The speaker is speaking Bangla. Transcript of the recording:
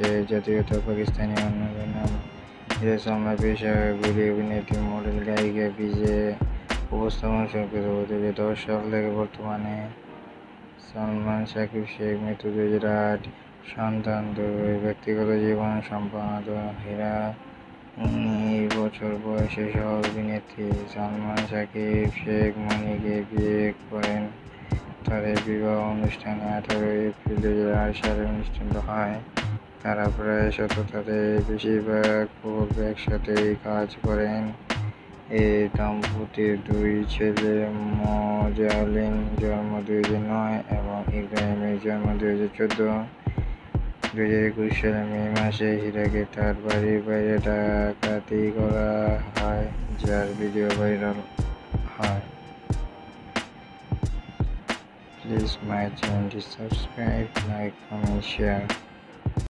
জাতীয়তা পাকিস্তানি, অন্যদের নাম হিরা সালমা, পেশায় বলি অভিনেত্রী, মডেল, গায়িকা, পিজে উপস্থাপনা, সংক্ষিপ্ত 2010 সাল থেকে বর্তমানে। সালমান শাকিব শেখ, মৃত্যু 2008, সন্তান 2, ব্যক্তিগত জীবন সম্পাদক হীরা 19 বছর বয়সী সহ অভিনেত্রী সালমান শাকিব শেখ মনিকে বিয়ে করেন। তাদের বিবাহ অনুষ্ঠান 18 এপ্রিল 2008 সালে অনুষ্ঠিত হয়। তারা প্রায় সততাদের বেশিরভাগ পূর্বে একসাথেই কাজ করেন। এই দম্পতির 2 ছেলে, মোজালিন জন্ম 2009 এবং ইব্রাহিমের জন্ম 2014। 2021 সালের মে মাসে হীরাকে তার বাড়ির বাইরে ডাকাতি করা হয়, যার ভিডিও ভাইরাল হয়। Please my channel, subscribe, like, comment, share.